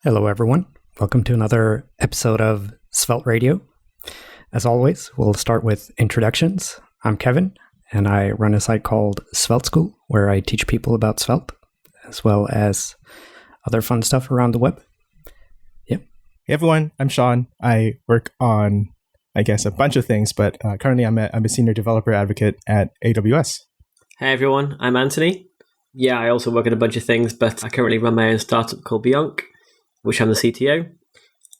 Hello, everyone. Welcome to another episode of Svelte Radio. As always, we'll start with introductions. I'm Kevin, and I run a site called Svelte School, where I teach people about Svelte, as well as other fun stuff around the web. Yep. Hey, everyone. I'm Shawn. I work on, a bunch of things, but currently I'm a senior developer advocate at AWS. Hey, everyone. I'm Anthony. Yeah, I also work on a bunch of things, but I currently run my own startup called Beyonk, which I'm the CTO,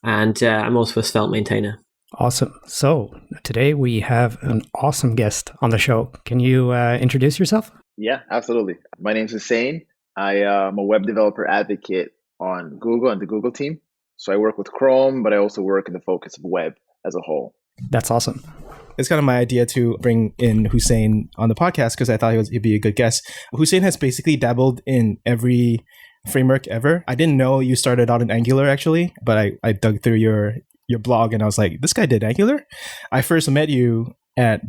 and I'm also a Svelte maintainer. Awesome. So today we have an awesome guest on the show. Can you introduce yourself? Yeah, absolutely. My name's Houssein. I am a web developer advocate on Google and the Google team. So I work with Chrome, but I also work in the focus of web as a whole. That's awesome. It's kind of my idea to bring in Houssein on the podcast because I thought he'd be a good guest. Houssein has basically dabbled in every framework ever. I didn't know you started out in Angular actually, but I dug through your blog and I was like, this guy did Angular? I first met you at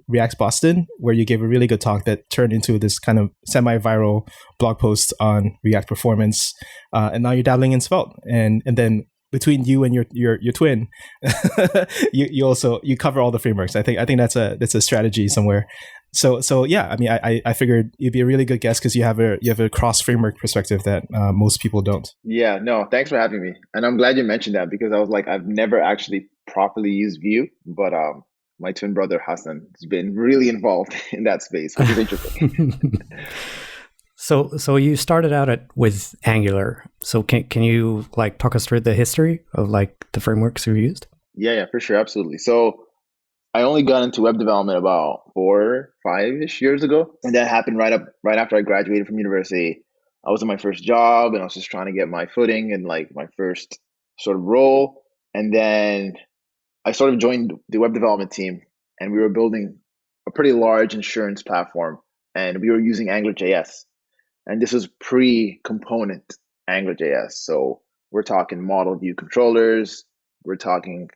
React Boston, where you gave a really good talk that turned into this kind of semi-viral blog post on React performance. And now you're dabbling in Svelte. And then between you and your twin, you cover all the frameworks. I think that's a strategy somewhere. So yeah, I mean, I figured you'd be a really good guest because you have a cross framework perspective that most people don't. Yeah, no, thanks for having me. And I'm glad you mentioned that because I was like, I've never actually properly used Vue, but my twin brother Hassan has been really involved in that space, which is interesting. So you started out with Angular. So can you like talk us through the history of like the frameworks you used? Yeah, for sure, absolutely. So I only got into web development about 4-5-ish years ago, and that happened right after I graduated from university. I was in my first job, and I was just trying to get my footing and like my first sort of role. And then I sort of joined the web development team, and we were building a pretty large insurance platform, and we were using AngularJS. And this was pre-component AngularJS. So we're talking model view controllers, we're talking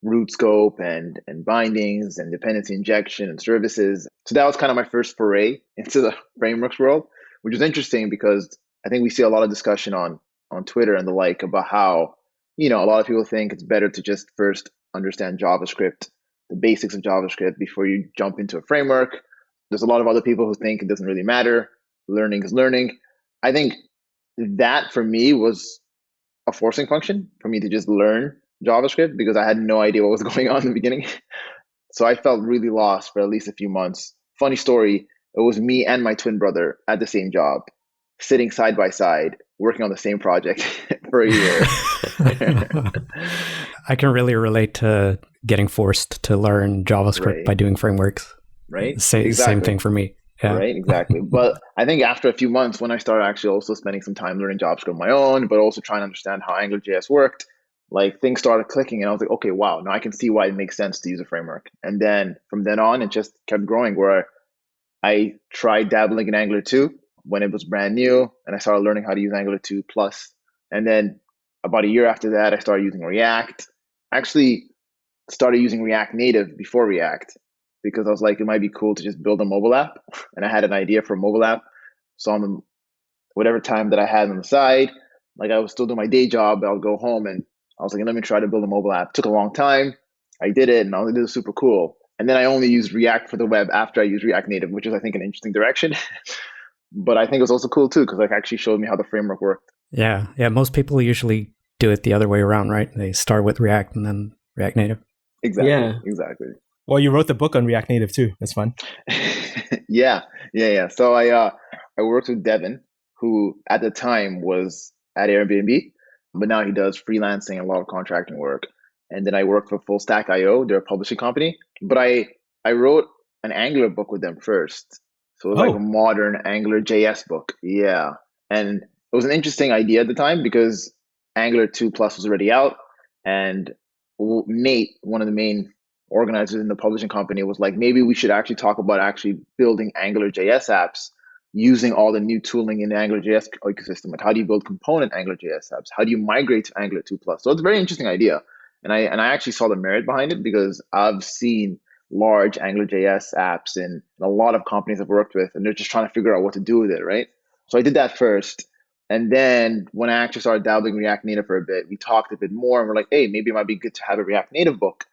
root scope and bindings and dependency injection and services. So that was kind of my first foray into the frameworks world, which was interesting because I think we see a lot of discussion on Twitter and the like about how, a lot of people think it's better to just first understand JavaScript, the basics of JavaScript before you jump into a framework. There's a lot of other people who think it doesn't really matter. Learning is learning. I think that for me was a forcing function for me to just learn JavaScript because I had no idea what was going on in the beginning. So I felt really lost for at least a few months. Funny story, it was me and my twin brother at the same job, sitting side by side, working on the same project for a year. I can really relate to getting forced to learn JavaScript by doing frameworks. Right? Exactly. Same thing for me. Yeah. Right, exactly. But I think after a few months, when I started actually also spending some time learning JavaScript on my own, but also trying to understand how AngularJS worked, like things started clicking and I was like, okay, wow, now I can see why it makes sense to use a framework. And then from then on, it just kept growing where I tried dabbling in Angular 2 when it was brand new and I started learning how to use Angular 2 Plus. And then about a year after that, I started using React. I actually started using React Native before React, because I was like, it might be cool to just build a mobile app. And I had an idea for a mobile app. So on whatever time that I had on the side, like I was still doing my day job, I'll go home and I was like, let me try to build a mobile app. It took a long time. I did it and I was like, this is super cool. And then I only used React for the web after I used React Native, which is, I think, an interesting direction. But I think it was also cool too, because it actually showed me how the framework worked. Yeah. Most people usually do it the other way around, right? They start with React and then React Native. Exactly. Yeah. Exactly. Well, you wrote the book on React Native too. That's fun. Yeah. So I worked with Devin, who at the time was at Airbnb, but now he does freelancing and a lot of contracting work. And then I worked for Full Stack IO, they're a publishing company. But I wrote an Angular book with them first. So it was like a modern AngularJS book. Yeah. And it was an interesting idea at the time because Angular 2 Plus was already out. And Nate, one of the main organizers in the publishing company, was like, maybe we should actually talk about actually building AngularJS apps using all the new tooling in the AngularJS ecosystem. Like, how do you build component AngularJS apps? How do you migrate to Angular 2 Plus? So it's a very interesting idea. And I actually saw the merit behind it because I've seen large AngularJS apps in a lot of companies I've worked with, and they're just trying to figure out what to do with it, right? So I did that first. And then when I actually started dabbling React Native for a bit, we talked a bit more and we're like, hey, maybe it might be good to have a React Native book.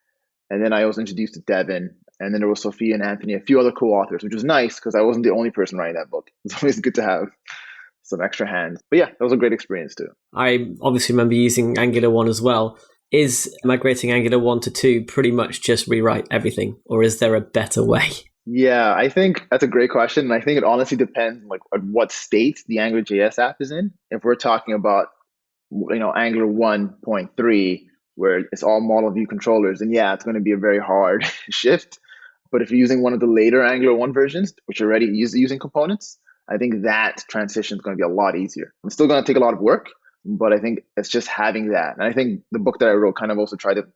And then I was introduced to Devin, and then there was Sophia and Anthony, a few other co-authors, which was nice because I wasn't the only person writing that book. It's always good to have some extra hands. But yeah, that was a great experience too. I obviously remember using Angular 1 as well. Is migrating Angular 1 to 2 pretty much just rewrite everything, or is there a better way? Yeah, I think that's a great question. And I think it honestly depends like at what state the AngularJS app is in. If we're talking about, Angular 1.3, where it's all model view controllers, then yeah, it's going to be a very hard shift. But if you're using one of the later Angular 1 versions, which are already using components, I think that transition is going to be a lot easier. It's still going to take a lot of work, but I think it's just having that. And I think the book that I wrote kind of also tried to,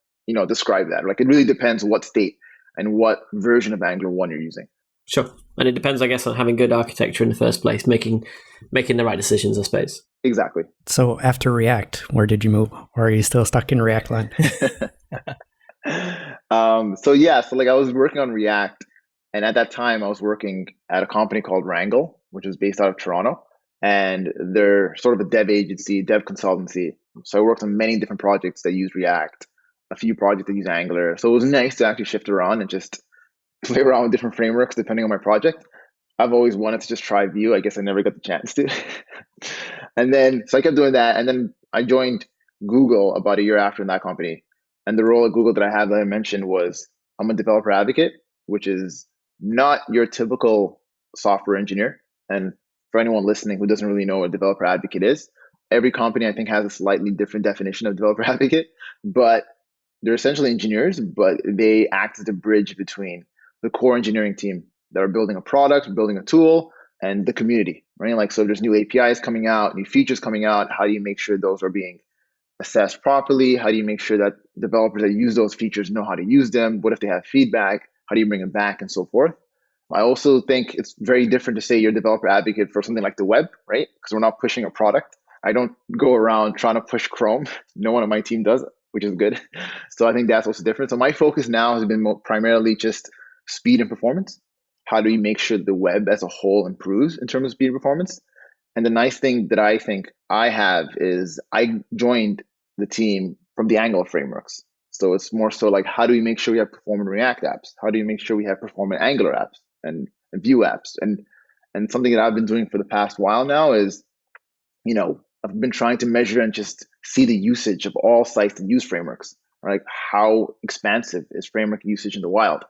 describe that. Like it really depends what state and what version of Angular 1 you're using. Sure. And it depends, I guess, on having good architecture in the first place, making the right decisions, I suppose. Exactly. So after React, where did you move? Or are you still stuck in React land? So I was working on React, and at that time I was working at a company called Wrangle, which is based out of Toronto, and they're sort of a dev agency, dev consultancy. So I worked on many different projects that use React, a few projects that use Angular. So it was nice to actually shift around and just play around with different frameworks depending on my project. I've always wanted to just try Vue. I guess I never got the chance to. And then, so I kept doing that. And then I joined Google about a year after in that company. And the role at Google that I had that I mentioned was I'm a developer advocate, which is not your typical software engineer. And for anyone listening who doesn't really know what a developer advocate is, every company I think has a slightly different definition of developer advocate, but they're essentially engineers, but they act as the bridge between the core engineering team that are building a product, building a tool, and the community, right? Like, so there's new APIs coming out, new features coming out. How do you make sure those are being assessed properly? How do you make sure that developers that use those features know how to use them? What if they have feedback? How do you bring it back and so forth? I also think it's very different to say you're a developer advocate for something like the web, right? Because we're not pushing a product. I don't go around trying to push Chrome. No one on my team does, which is good. So I think that's also different. So my focus now has been primarily just speed and performance. How do we make sure the web as a whole improves in terms of speed and performance? And the nice thing that I think I have is I joined the team from the Angular frameworks. So it's more so like, how do we make sure we have performant React apps? How do you make sure we have performant Angular apps and Vue apps? And something that I've been doing for the past while now is, I've been trying to measure and just see the usage of all sites that use frameworks, right? How expansive is framework usage in the wild?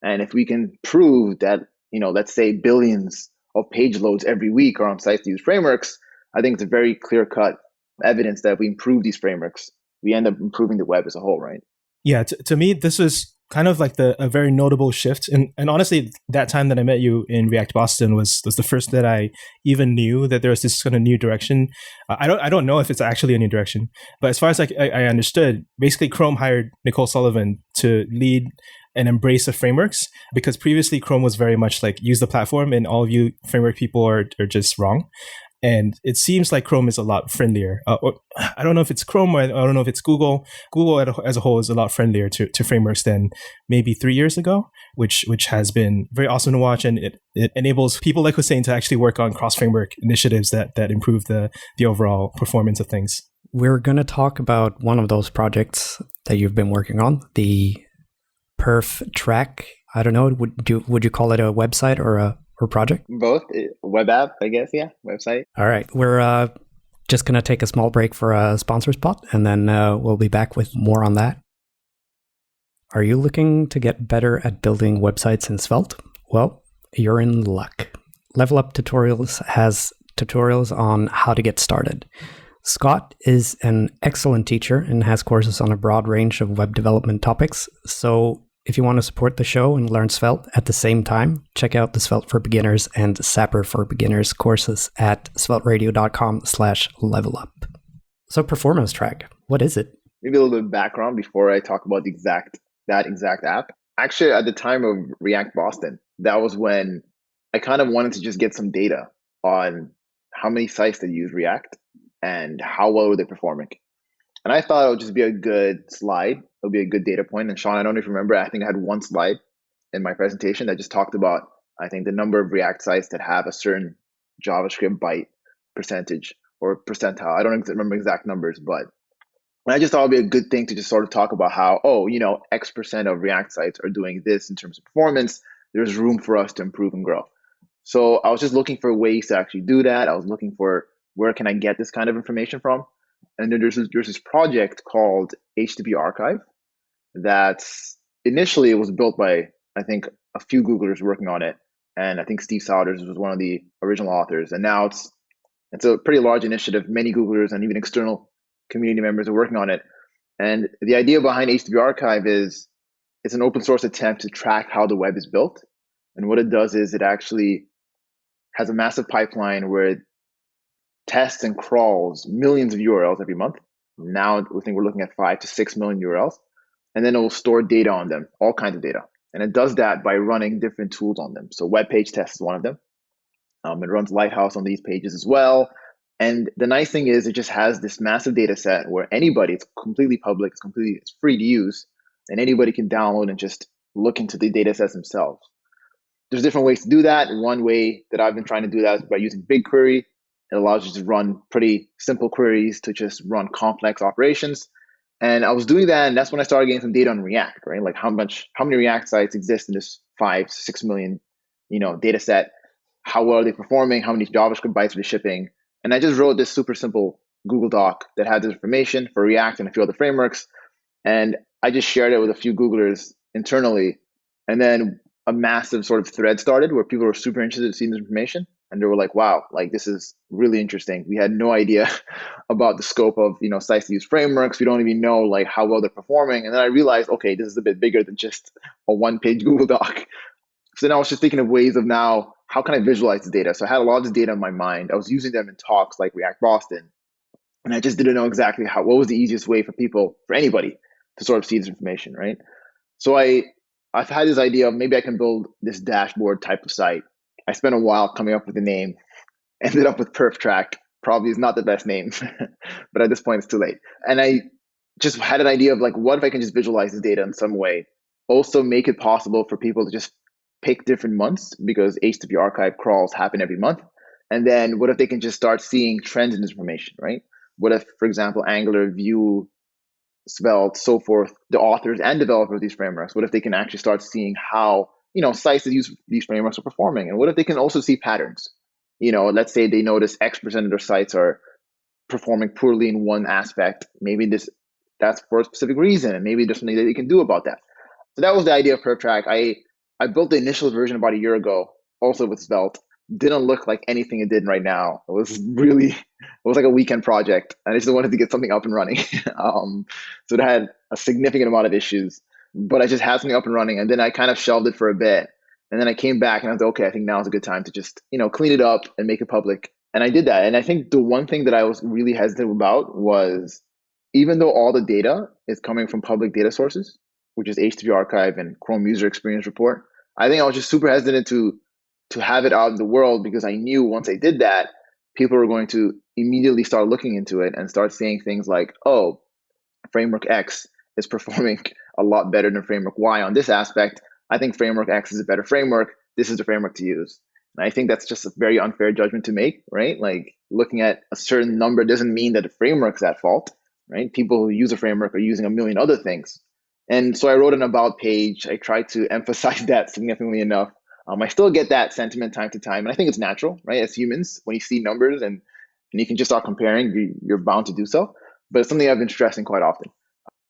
And if we can prove that, let's say billions of page loads every week are on sites that use frameworks, I think it's a very clear-cut evidence that if we improve these frameworks, we end up improving the web as a whole, right? Yeah, to me, this is kind of like a very notable shift. And honestly, that time that I met you in React Boston was the first that I even knew that there was this kind of new direction. I don't know if it's actually a new direction, but as far as I understood, basically Chrome hired Nicole Sullivan to lead and embrace the frameworks, because previously Chrome was very much like use the platform and all of you framework people are just wrong. And it seems like Chrome is a lot friendlier. I don't know if it's Chrome or I don't know if it's Google. Google as a whole is a lot friendlier to frameworks than maybe 3 years ago, which has been very awesome to watch. And it enables people like Houssein to actually work on cross-framework initiatives that improve the overall performance of things. We're going to talk about one of those projects that you've been working on, the Perf Track. I don't know, would you call it a website or a project? Both. Web app, I guess. Yeah, website. All right. We're just going to take a small break for a sponsor spot, and then we'll be back with more on that. Are you looking to get better at building websites in Svelte? Well, you're in luck. Level Up Tutorials has tutorials on how to get started. Scott is an excellent teacher and has courses on a broad range of web development topics. So if you want to support the show and learn Svelte at the same time, check out the Svelte for Beginners and Sapper for Beginners courses at svelteradio.com/levelup. So Performance Track, what is it? Maybe a little bit of background before I talk about that exact app. Actually, at the time of React Boston, that was when I kind of wanted to just get some data on how many sites that use React and how well were they performing. And I thought it would just be a good slide. It would be a good data point. And Shawn, I don't know if you remember, I think I had one slide in my presentation that just talked about, I think, the number of React sites that have a certain JavaScript byte percentage or percentile. I don't remember exact numbers, but I just thought it'd be a good thing to just sort of talk about how, X percent of React sites are doing this in terms of performance. There's room for us to improve and grow. So I was just looking for ways to actually do that. I was looking for where can I get this kind of information from? And then there's this project called HTTP Archive that's initially it was built by, I think, a few Googlers working on it. And I think Steve Souders was one of the original authors. And now it's a pretty large initiative. Many Googlers and even external community members are working on it. And the idea behind HTTP Archive is it's an open source attempt to track how the web is built. And what it does is it actually has a massive pipeline where it tests and crawls millions of URLs every month. Now I think we're looking at 5 to 6 million URLs. And then it will store data on them, all kinds of data. And it does that by running different tools on them. So web page test is one of them. It runs Lighthouse on these pages as well. And the nice thing is it just has this massive data set where anybody, it's completely public, it's free to use, and anybody can download and just look into the data sets themselves. There's different ways to do that. One way that I've been trying to do that is by using BigQuery. It allows you to run pretty simple queries to just run complex operations. And I was doing that, and that's when I started getting some data on React, right? Like how many React sites exist in this 5 to 6 million, data set? How well are they performing? How many JavaScript bytes are they shipping? And I just wrote this super simple Google Doc that had this information for React and a few other frameworks. And I just shared it with a few Googlers internally. And then a massive sort of thread started where people were super interested in seeing this information. And they were like, wow, like this is really interesting. We had no idea about the scope of, sites to use frameworks. We don't even know like how well they're performing. And then I realized, okay, this is a bit bigger than just a one-page Google Doc. So then I was just thinking of ways of now, how can I visualize the data? So I had a lot of this data in my mind. I was using them in talks like React Boston. And I just didn't know exactly what was the easiest way for anybody to sort of see this information, right? So I've had this idea of maybe I can build this dashboard type of site. I spent a while coming up with the name, ended up with PerfTrack. Probably is not the best name, but at this point it's too late. And I just had an idea of like, what if I can just visualize this data in some way? Also make it possible for people to just pick different months because HTTP archive crawls happen every month. And then what if they can just start seeing trends in this information, right? What if, for example, Angular, Vue, Svelte, so forth, the authors and developers of these frameworks, what if they can actually start seeing how, sites that use these frameworks are performing? And what if they can also see patterns? Let's say they notice X percent of their sites are performing poorly in one aspect. Maybe that's for a specific reason, and maybe there's something that they can do about that. So that was the idea of PerfTrack. I built the initial version about a year ago, also with Svelte. Didn't look like anything it did right now. It was like a weekend project. I just wanted to get something up and running. So it had a significant amount of issues, but I just had something up and running. And then I kind of shelved it for a bit. And then I came back and I was like, okay, I think now is a good time to just, clean it up and make it public. And I did that. And I think the one thing that I was really hesitant about was, even though all the data is coming from public data sources, which is HTTP Archive and Chrome User Experience Report, I think I was just super hesitant to have it out in the world because I knew once I did that, people were going to immediately start looking into it and start saying things like, oh, framework X is performing a lot better than framework Y on this aspect. I think framework X is a better framework. This is the framework to use. And I think that's just a very unfair judgment to make, right? Like looking at a certain number doesn't mean that the framework's at fault, right? People who use a framework are using a million other things. And so I wrote an about page. I tried to emphasize that significantly enough. I still get that sentiment time to time. And I think it's natural, right? As humans, when you see numbers and you can just start comparing, you're bound to do so. But it's something I've been stressing quite often.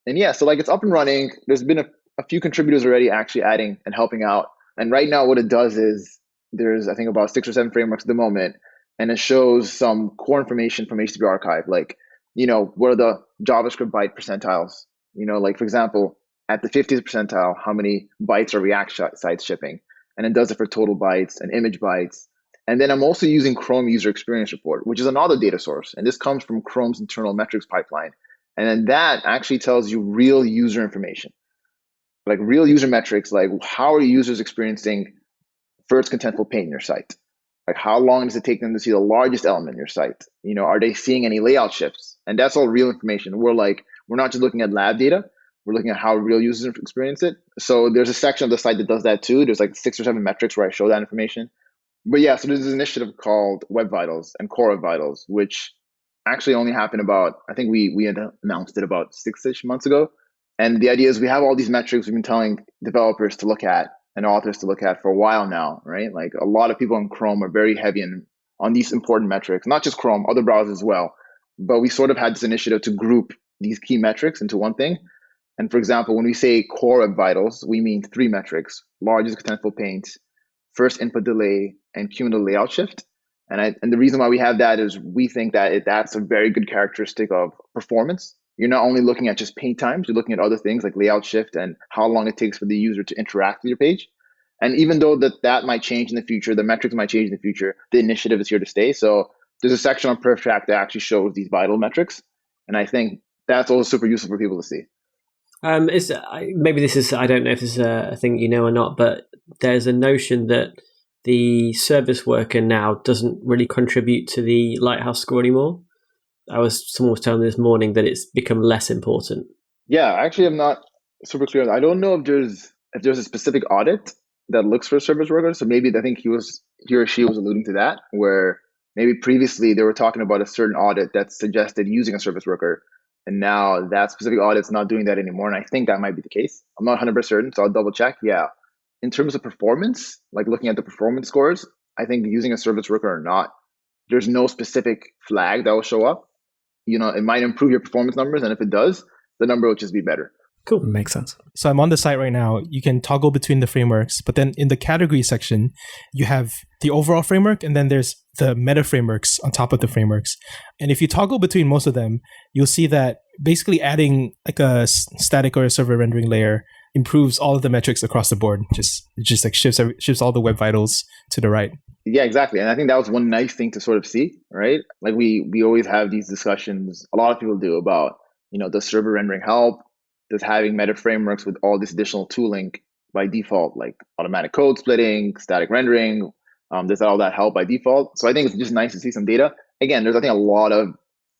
And yeah, so like it's up and running. There's been a few contributors already actually adding and helping out. And right now what it does is there's, I think, about 6 or 7 frameworks at the moment. And it shows some core information from HTTP Archive, like, what are the JavaScript byte percentiles? Like, for example, at the 50th percentile, how many bytes are React sites shipping? And it does it for total bytes and image bytes. And then I'm also using Chrome User Experience Report, which is another data source. And this comes from Chrome's internal metrics pipeline. And then that actually tells you real user information, like real user metrics, like how are users experiencing first contentful paint in your site? Like how long does it take them to see the largest element in your site? Are they seeing any layout shifts? And that's all real information. We're not just looking at lab data. We're looking at how real users experience it. So there's a section of the site that does that too. There's like 6 or 7 metrics where I show that information. But yeah, so there's this initiative called Web Vitals and Core Web Vitals, which actually only happened about, I think we had announced it about 6-ish months ago. And the idea is we have all these metrics we've been telling developers to look at and authors to look at for a while now, right? Like a lot of people in Chrome are very heavy on these important metrics, not just Chrome, other browsers as well. But we sort of had this initiative to group these key metrics into one thing. And for example, when we say core web vitals, we mean 3 metrics: largest contentful paint, first input delay, and cumulative layout shift. And the reason why we have that is we think that that's a very good characteristic of performance. You're not only looking at just paint times, you're looking at other things like layout shift and how long it takes for the user to interact with your page. And even though that might change in the future, the metrics might change in the future, the initiative is here to stay. So there's a section on PerfTrack that actually shows these vital metrics. And I think that's also super useful for people to see. Maybe this is, I don't know if this is a thing you know or not, but there's a notion that the service worker now doesn't really contribute to the Lighthouse score anymore. Someone was telling me this morning that it's become less important. Yeah, actually, I'm not super clear. I don't know if there's a specific audit that looks for service workers. So maybe I think he or she was alluding to that, where maybe previously they were talking about a certain audit that suggested using a service worker. And now that specific audit's not doing that anymore. And I think that might be the case. I'm not 100% certain, so I'll double check. Yeah. In terms of performance, like looking at the performance scores, I think using a service worker or not, there's no specific flag that will show up. It might improve your performance numbers. And if it does, the number will just be better. Cool. Makes sense. So I'm on the site right now. You can toggle between the frameworks, but then in the category section, you have the overall framework, and then there's the meta frameworks on top of the frameworks. And if you toggle between most of them, you'll see that basically adding like a static or a server rendering layer improves all of the metrics across the board. It just like shifts all the web vitals to the right. Yeah, exactly. And I think that was one nice thing to sort of see, right? Like we always have these discussions, a lot of people do, about, does server rendering help? Does having meta frameworks with all this additional tooling by default, like automatic code splitting, static rendering, does all that help by default? So I think it's just nice to see some data. Again, there's, I think, a lot of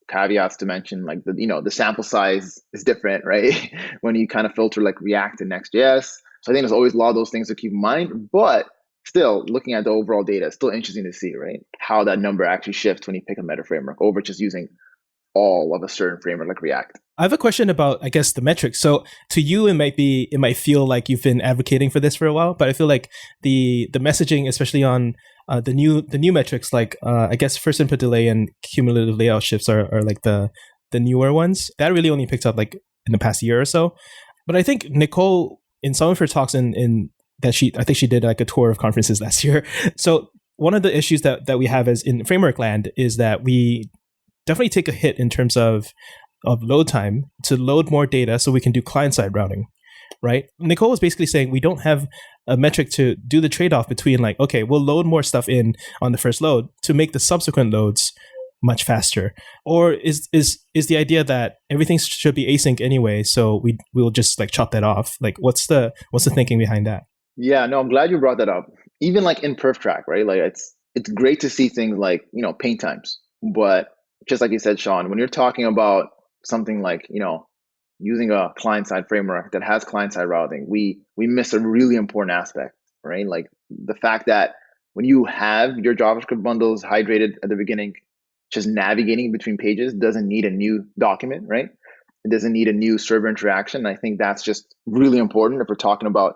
caveats to mention, like the sample size is different, right? When you kind of filter like React and Next.js. So I think there's always a lot of those things to keep in mind, but still looking at the overall data, it's still interesting to see, right? How that number actually shifts when you pick a meta framework over just using all of a certain framework like React. I have a question about, I guess, the metrics. So to you, it might feel like you've been advocating for this for a while, but I feel like the messaging, especially on the new metrics, like I guess first input delay and cumulative layout shifts are like the newer ones. That really only picked up like in the past year or so. But I think Nicole, in some of her talks I think she did like a tour of conferences last year. So one of the issues that we have as in framework land is that we definitely take a hit in terms of load time to load more data so we can do client-side routing, right? Nicole was basically saying we don't have a metric to do the trade-off between like, okay, we'll load more stuff in on the first load to make the subsequent loads much faster. Or is the idea that everything should be async anyway, so we'll just like chop that off? Like what's the thinking behind that? Yeah, no, I'm glad you brought that up. Even like in PerfTrack, right? Like it's great to see things like, paint times, but just like you said, Shawn, when you're talking about something like, using a client-side framework that has client-side routing, we miss a really important aspect, right? Like the fact that when you have your JavaScript bundles hydrated at the beginning, just navigating between pages doesn't need a new document, right? It doesn't need a new server interaction. I think that's just really important if we're talking about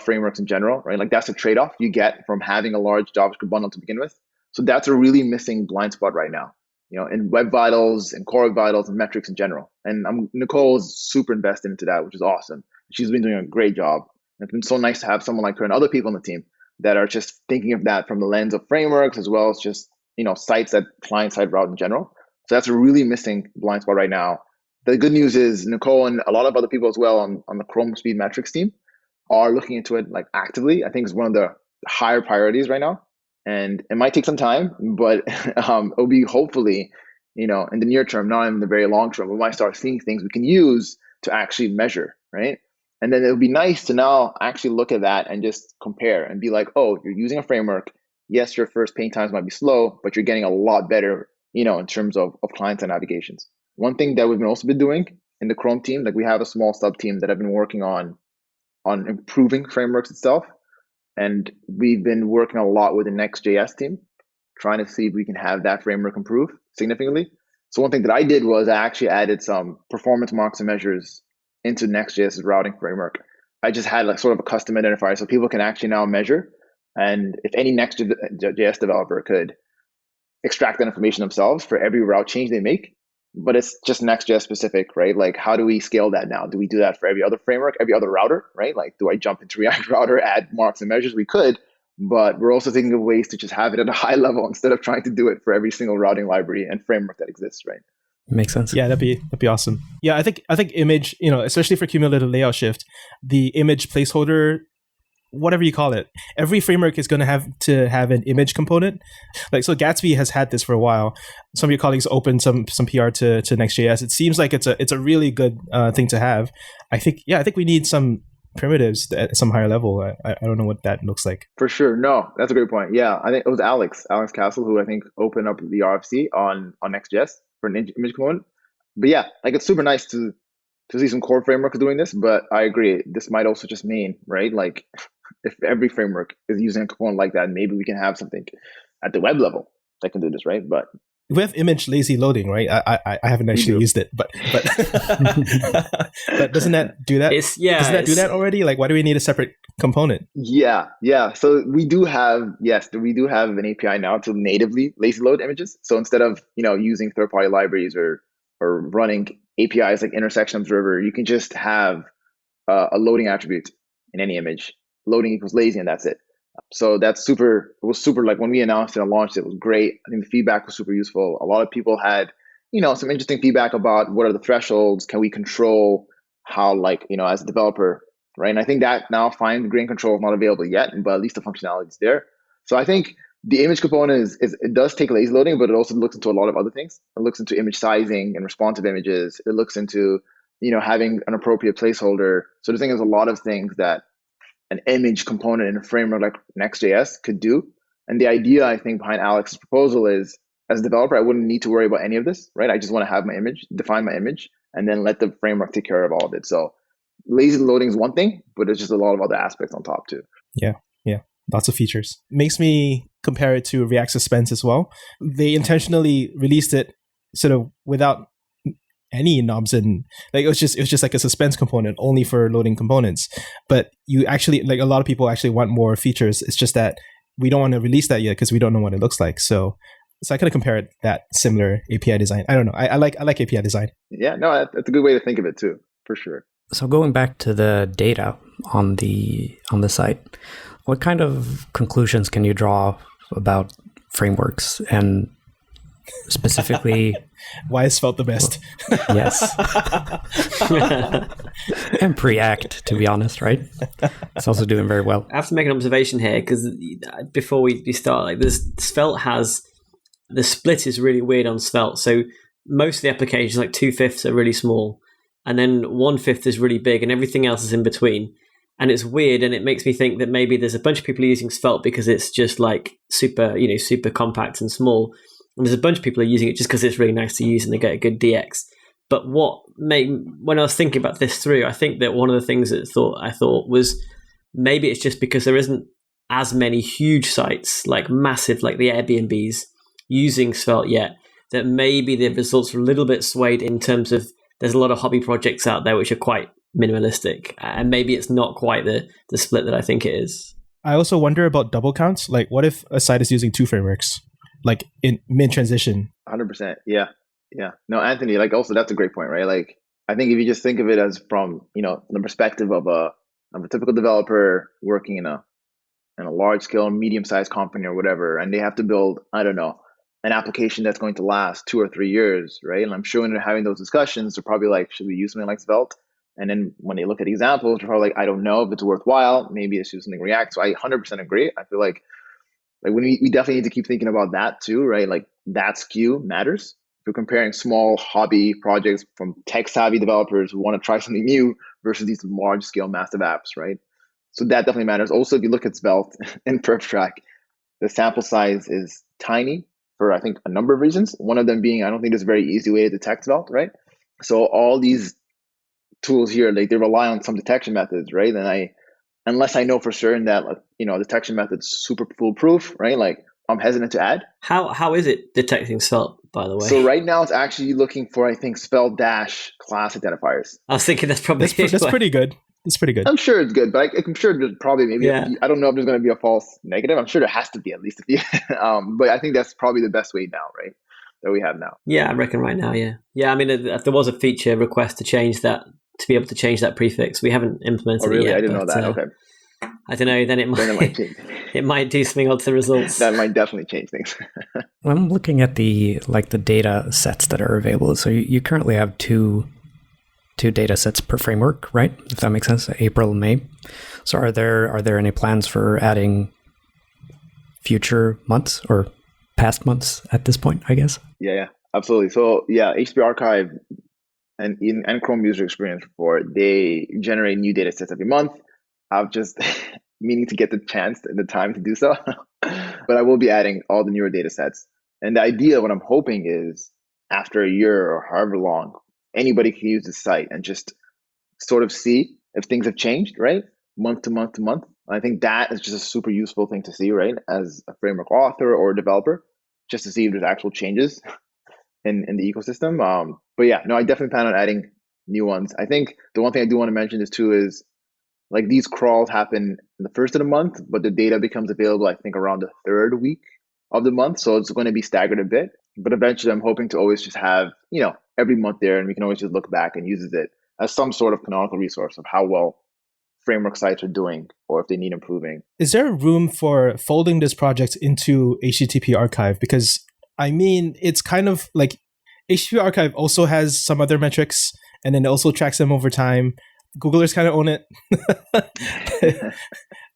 frameworks in general, right? Like that's a trade-off you get from having a large JavaScript bundle to begin with. So that's a really missing blind spot right now, in web vitals and core web vitals and metrics in general. And Nicole is super invested into that, which is awesome. She's been doing a great job. And it's been so nice to have someone like her and other people on the team that are just thinking of that from the lens of frameworks as well as just, sites that client-side route in general. So that's a really missing blind spot right now. The good news is Nicole and a lot of other people as well on the Chrome Speed Metrics team are looking into it like actively. I think it's one of the higher priorities right now. And it might take some time, but it'll be hopefully, in the near term, not in the very long term, we might start seeing things we can use to actually measure, right? And then it'll be nice to now actually look at that and just compare and be like, oh, you're using a framework. Yes, your first paint times might be slow, but you're getting a lot better, in terms of client-side navigations. One thing that we've also been doing in the Chrome team, like we have a small sub team that have been working on improving frameworks itself. And we've been working a lot with the Next.js team, trying to see if we can have that framework improve significantly. So one thing that I did was I actually added some performance marks and measures into Next.js's routing framework. I just had like sort of a custom identifier so people can actually now measure. And if any Next.js developer could extract that information themselves for every route change they make, but it's just Next.js specific, right? Like, how do we scale that now? Do we do that for every other framework, every other router, right? Like, do I jump into React router, add marks and measures? We could, but we're also thinking of ways to just have it at a high level instead of trying to do it for every single routing library and framework that exists, right? Makes sense. Yeah, that'd be awesome. Yeah, I think image, especially for cumulative layout shift, the image placeholder, whatever you call it, every framework is going to have an image component. Like, so Gatsby has had this for a while. Some of your colleagues opened some PR to Next.js. It seems like it's a really good thing to have. I think we need some primitives at some higher level. I don't know what that looks like. For sure. No, that's a great point. Yeah, I think it was Alex Castle, who I think opened up the RFC on Next.js for an image component. But yeah, like, it's super nice to see some core frameworks doing this, but I agree. This might also just mean, right, like, if every framework is using a component like that, maybe we can have something at the web level that can do this, right? But we have image lazy loading, right? I haven't actually used it, but but doesn't that do that? Doesn't that do that already? Like, why do we need a separate component? Yeah. So we do have an API now to natively lazy load images. So instead of using third-party libraries or running APIs like intersection observer, you can just have a loading attribute in any image. Loading equals lazy, and that's it. So it was super, like, when we announced it and launched it, it was great. I think the feedback was super useful. A lot of people had, some interesting feedback about what are the thresholds, can we control how, like, as a developer, right? And I think that now fine grain control is not available yet, but at least the functionality is there. So I think the image component is it does take lazy loading, but it also looks into a lot of other things. It looks into image sizing and responsive images. It looks into, having an appropriate placeholder. So the thing is, a lot of things that an image component in a framework like Next.js could do. And the idea, I think, behind Alex's proposal is, as a developer, I wouldn't need to worry about any of this, right? I just want to have my image, define my image, and then let the framework take care of all of it. So lazy loading is one thing, but there's just a lot of other aspects on top too. Yeah. Lots of features. Makes me compare it to React Suspense as well. They intentionally released it sort of without any knobs, and like it was just like a suspense component only for loading components. But you actually, like, a lot of people actually want more features. It's just that we don't want to release that yet because we don't know what it looks like. So I kind of compare it that similar API design. I don't know. I like API design. Yeah, no, that's a good way to think of it too, for sure. So going back to the data on the site, what kind of conclusions can you draw about frameworks, and specifically why is Svelte the best? Yes. And Preact, to be honest, right? It's also doing very well. I have to make an observation here, because before we start, like, this Svelte has, the split is really weird on Svelte. So most of the applications, like 2/5 are really small, and then 1/5 is really big, and everything else is in between. And it's weird, and it makes me think that maybe there's a bunch of people using Svelte because it's just like super compact and small. And there's a bunch of people who are using it just because it's really nice to use and they get a good DX. But when I was thinking about this through, I think that one of the things that I thought was maybe it's just because there isn't as many huge sites, like massive, like the Airbnbs, using Svelte yet, that maybe the results are a little bit swayed in terms of there's a lot of hobby projects out there which are quite minimalistic, and maybe it's not quite the split that I think it is. I also wonder about double counts. Like, what if a site is using two frameworks, like in mid transition? 100%. Yeah. No, Anthony, like, also that's a great point, right? Like, I think if you just think of it as from the perspective of a typical developer working in a large scale, medium sized company or whatever, and they have to build, I don't know, an application that's going to last 2 or 3 years, right? And I'm sure when they're having those discussions, they're probably like, should we use something like Svelte? And then when they look at examples, they're probably like, I don't know if it's worthwhile. Maybe it's using React. So I 100% agree. I feel like when we definitely need to keep thinking about that too, right? Like, that skew matters. If you're comparing small hobby projects from tech savvy developers who want to try something new versus these large scale massive apps, right? So that definitely matters. Also, if you look at Svelte and PerfTrack, the sample size is tiny for, I think, a number of reasons. One of them being, I don't think there's a very easy way to detect Svelte, right? So all these tools here, like, they rely on some detection methods, right? And unless I know for certain that, detection method's super foolproof, right? Like, I'm hesitant to add. How is it detecting Svelte? by the way? So right now it's actually looking for, I think, spell dash class identifiers. I was thinking that's probably that's pretty good. It's pretty good. I'm sure it's good, but I'm sure there's probably maybe I don't know if there's going to be a false negative. I'm sure there has to be at least a few. But I think that's probably the best way now, right? That we have now. Yeah, I reckon right now, yeah. I mean, if there was a feature request to change that, to be able to change that prefix. We haven't implemented it yet. I didn't know that. Okay. I don't know. Then it might change. It might do something odd to the results. That might definitely change things. I'm looking at the data sets that are available. So you currently have two data sets per framework, right? If that makes sense, April and May. So are there any plans for adding future months or past months at this point, I guess? Yeah, absolutely. So yeah, HTTP Archive and Chrome User Experience Report, they generate new data sets every month. I'm just meaning to get the chance and the time to do so. But I will be adding all the newer data sets. And the idea, what I'm hoping is, after a year or however long, anybody can use the site and just sort of see if things have changed, right? Month to month to month. I think that is just a super useful thing to see, right? As a framework author or developer, just to see if there's actual changes in the ecosystem. But yeah, no, I definitely plan on adding new ones. I think the one thing I do want to mention is like these crawls happen in the first of the month, but the data becomes available, I think, around the third week of the month. So it's going to be staggered a bit. But eventually I'm hoping to always just have, every month there, and we can always just look back and use it as some sort of canonical resource of how well framework sites are doing or if they need improving. Is there room for folding this project into HTTP Archive? Because I mean, it's kind of like HTTP Archive also has some other metrics, and then it also tracks them over time. Googlers kind of own it.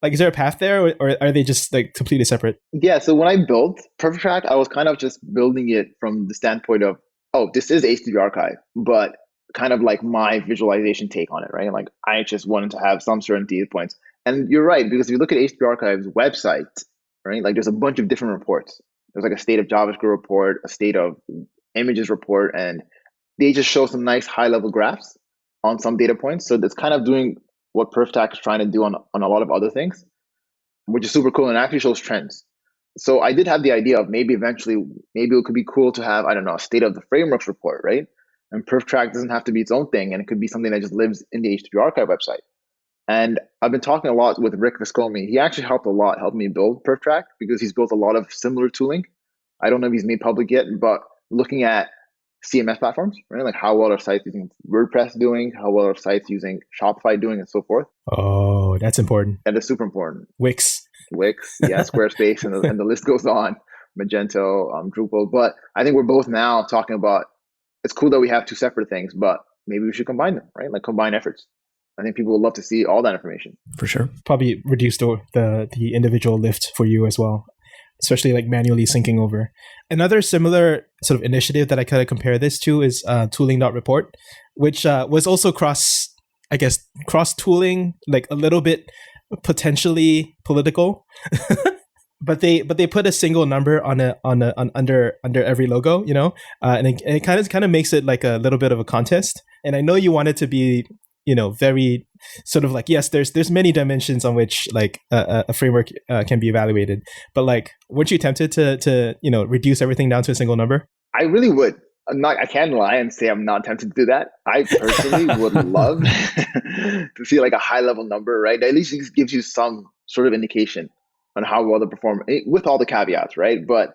Like, is there a path there, or are they just like completely separate? Yeah. So when I built Perfect Track, I was kind of just building it from the standpoint of, this is HTTP Archive, but kind of like my visualization take on it, right? Like I just wanted to have some certain data points. And you're right, because if you look at HTTP Archive's website, right, like there's a bunch of different reports. There's like a state of JavaScript report, a state of images report, and they just show some nice high level graphs on some data points. So it's kind of doing what PerfTac is trying to do on a lot of other things, which is super cool and actually shows trends. So I did have the idea of maybe it could be cool to have, I don't know, a state of the frameworks report, right? And PerfTrack doesn't have to be its own thing, and it could be something that just lives in the HTTP Archive website. And I've been talking a lot with Rick Viscomi. He actually helped me build PerfTrack because he's built a lot of similar tooling. I don't know if he's made public yet, but looking at CMS platforms, right? Like how well are sites using WordPress doing, how well are sites using Shopify doing, and so forth. Oh, that's important. That is super important. Wix, yeah, Squarespace, and the list goes on. Magento, Drupal. But I think we're both now talking about, it's cool that we have two separate things, but maybe we should combine them, right? Like combine efforts. I think people would love to see all that information. For sure. Probably reduce the individual lift for you as well, especially like manually syncing over. Another similar sort of initiative that I kind of compare this to is tooling.report, which was also cross-tooling, like a little bit potentially political. But they put a single number on under every logo, and it kind of makes it like a little bit of a contest. And I know you want it to be, very sort of like, yes, there's many dimensions on which like a framework can be evaluated. But like, weren't you tempted to reduce everything down to a single number? I really would. I can't lie and say I'm not tempted to do that. I personally would love to see like a high level number, right? At least it gives you some sort of indication on how well they perform, with all the caveats, right? But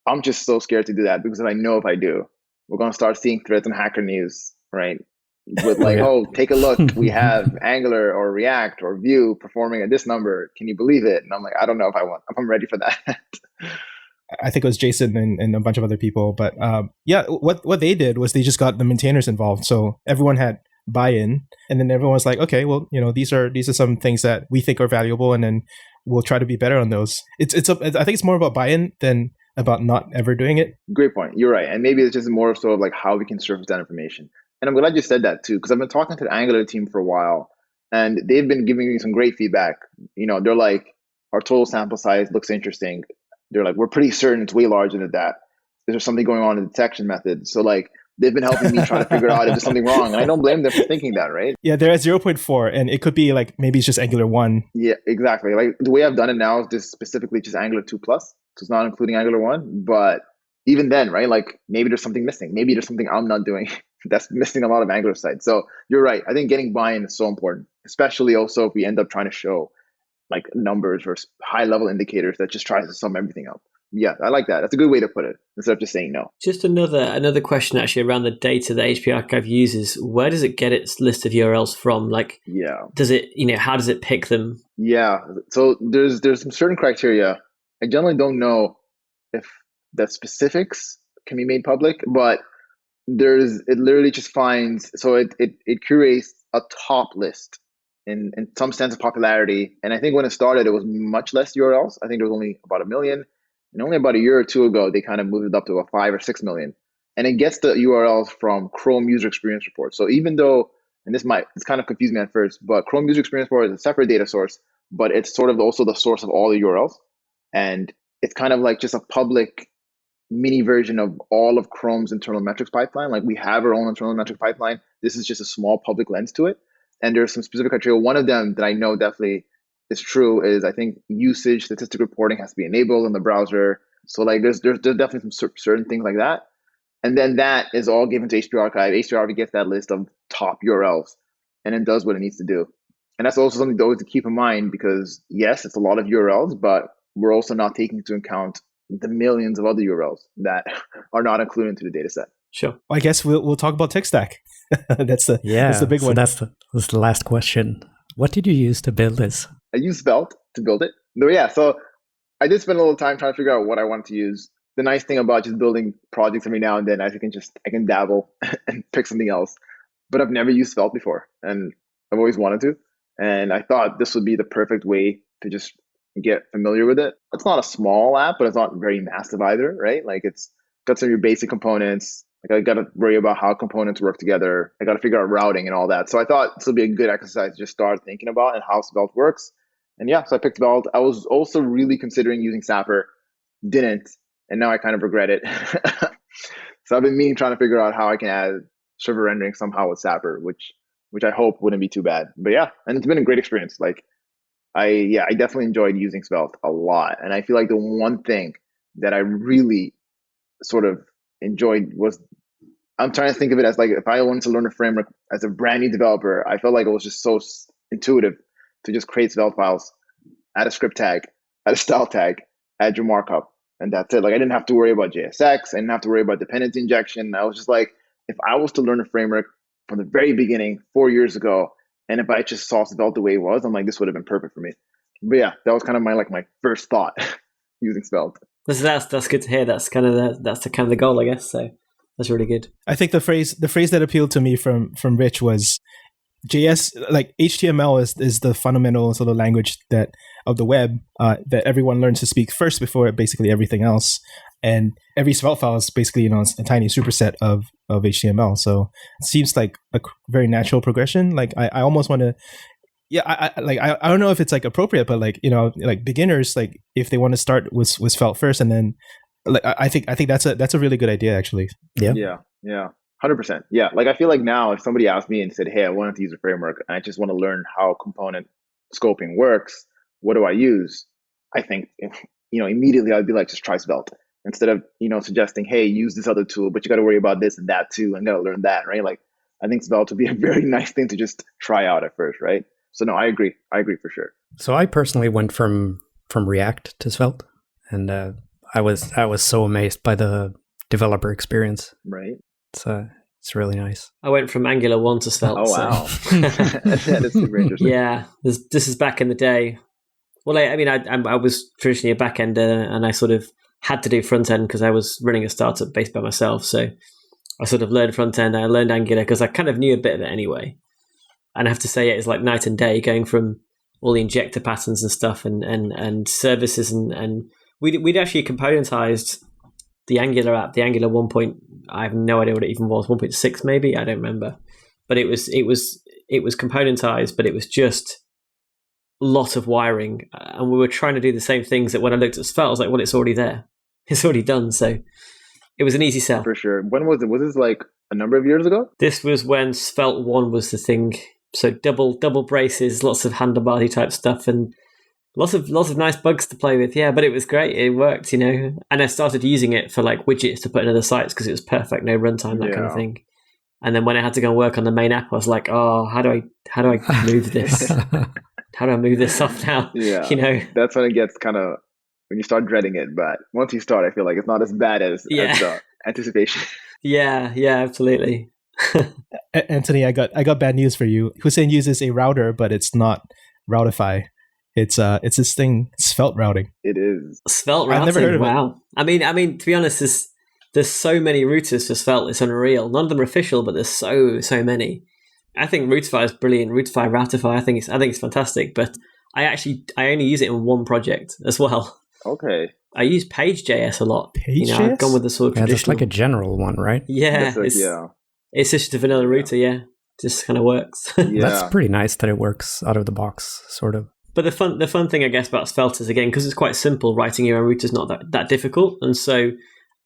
I'm just so scared to do that because I know if I do, we're going to start seeing threads in Hacker News, right? With like, take a look, we have Angular or React or Vue performing at this number. Can you believe it? And I'm like, I don't know if I'm ready for that. I think it was Jason and a bunch of other people. But what they did was they just got the maintainers involved. So everyone had buy-in, and then everyone was like, okay, well, these are some things that we think are valuable, and then we'll try to be better on those. I think it's more about buy-in than about not ever doing it. Great point. You're right. And maybe it's just more of sort of like how we can surface that information. And I'm glad you said that too, because I've been talking to the Angular team for a while, and they've been giving me some great feedback. They're like, our total sample size looks interesting. They're like, we're pretty certain it's way larger than that. There's something going on in the detection method. So like, they've been helping me try to figure out if there's something wrong. And I don't blame them for thinking that, right? Yeah, they're at 0.4, and it could be like, maybe it's just Angular 1. Yeah, exactly. Like the way I've done it now is just specifically just Angular 2+. So it's not including Angular 1. But even then, right? Like maybe there's something missing. Maybe there's something I'm not doing that's missing a lot of Angular sites. So you're right. I think getting buy-in is so important, especially also if we end up trying to show like numbers or high level indicators that just tries to sum everything up. Yeah, I like that. That's a good way to put it instead of just saying no. Just another question actually around the data that HTTP Archive uses. Where does it get its list of URLs from? Like, does it, how does it pick them? Yeah, so there's some certain criteria. I generally don't know if the specifics can be made public, but it literally just finds, so it curates a top list in some sense of popularity. And I think when it started, it was much less URLs. I think there was only about 1 million. And only about a year or two ago, they kind of moved it up to about 5 or 6 million. And it gets the URLs from Chrome User Experience Report. So even though, and it's kind of confused me at first, but Chrome User Experience Report is a separate data source, but it's sort of also the source of all the URLs. And it's kind of like just a public mini version of all of Chrome's internal metrics pipeline. Like we have our own internal metrics pipeline. This is just a small public lens to it. And there's some specific criteria. One of them that I know definitely is true is I think usage statistic reporting has to be enabled in the browser. So like there's definitely some certain things like that. And then that is all given to HTTP Archive. HTTP Archive gets that list of top URLs and it does what it needs to do. And that's also something always to keep in mind because yes, it's a lot of URLs, but we're also not taking into account the millions of other URLs that are not included into the data set. Sure. I guess we'll talk about tech stack. that's the big one. That's the last question. What did you use to build this? I used Svelte to build it. No, yeah, so I did spend a little time trying to figure out what I wanted to use. The nice thing about just building projects every now and then, I can dabble and pick something else. But I've never used Svelte before, and I've always wanted to. And I thought this would be the perfect way to just get familiar with it. It's not a small app, but it's not very massive either, right? Like it's got some of your basic components. Like I got to worry about how components work together. I got to figure out routing and all that. So I thought this would be a good exercise to just start thinking about and how Svelte works. And yeah, so I picked Svelte. I was also really considering using Sapper, didn't, and now I kind of regret it. So I've been trying to figure out how I can add server rendering somehow with Sapper, which I hope wouldn't be too bad. But yeah, and it's been a great experience. Like I definitely enjoyed using Svelte a lot. And I feel like the one thing that I really sort of enjoyed was, I'm trying to think of it as like, if I wanted to learn a framework as a brand new developer, I felt like it was just so intuitive to just create Svelte files, add a script tag, add a style tag, add your markup, and that's it. Like I didn't have to worry about JSX. I didn't have to worry about dependency injection. I was just like, if I was to learn a framework from the very beginning 4 years ago, and if I just saw Svelte the way it was, I'm like, this would have been perfect for me. But yeah, that was kind of my first thought using Svelte. That's good to hear. That's kind of the goal, I guess. So that's really good. I think the phrase that appealed to me from Rich was JS, like HTML is the fundamental sort of language that of the web that everyone learns to speak first before basically everything else. And every Svelte file is basically a tiny superset of HTML. So it seems like a very natural progression. Like I almost want to. Yeah, I don't know if it's like appropriate, but like like beginners, like if they want to start with Svelte first, and then like I think that's a really good idea actually. Yeah, 100%. Yeah, like I feel like now if somebody asked me and said, "Hey, I wanted to use a framework, and I just want to learn how component scoping works. What do I use?" I think immediately I'd be like, just try Svelte instead of suggesting, "Hey, use this other tool, but you got to worry about this and that too, and got to learn that." Right? Like I think Svelte would be a very nice thing to just try out at first, right? So no, I agree for sure. So I personally went from React to Svelte, and I was so amazed by the developer experience. Right. It's really nice. I went from Angular 1 to Svelte. Oh wow, that is super interesting. Yeah, this is back in the day. Well, I was traditionally a backender, and I sort of had to do front end because I was running a startup based by myself. So I sort of learned front end. I learned Angular because I kind of knew a bit of it anyway. And I have to say it's like night and day going from all the injector patterns and stuff and services and we'd actually componentized the Angular app, the Angular 1. I have no idea what it even was, 1.6 maybe, I don't remember. But it was componentized, but it was just a lot of wiring. And we were trying to do the same things that when I looked at Svelte, I was like, well, it's already there. It's already done. So it was an easy sell. For sure. When was it? Was this like a number of years ago? This was when Svelte 1 was the thing. So double braces, lots of handlebar type stuff, and Lots of nice bugs to play with, yeah, but it was great. It worked, and I started using it for like widgets to put in other sites because it was perfect, no runtime, that kind of thing. And then when I had to go and work on the main app, I was like, oh, how do I move this? How do I move this off now? Yeah, that's when it gets kind of, when you start dreading it. But once you start, I feel like it's not as bad as the anticipation. Yeah, absolutely. Anthony, I got bad news for you. Houssein uses a router, but it's not Routify. It's this thing, Svelte routing. It is Svelte routing. I've never heard of it. I mean, to be honest, there's so many routers for Svelte. It's unreal. None of them are official, but there's so many. I think Routify is brilliant. Routify, I think it's fantastic. But I only use it in one project as well. Okay. I use Page.js a lot. Page.js? I've gone with the sort of traditional. That's like a general one, right? Yeah, it's just a vanilla router. Yeah, just kind of works. That's pretty nice that it works out of the box, sort of. But the fun thing, I guess, about Svelte is, again, because it's quite simple, writing your own router is not that difficult. And so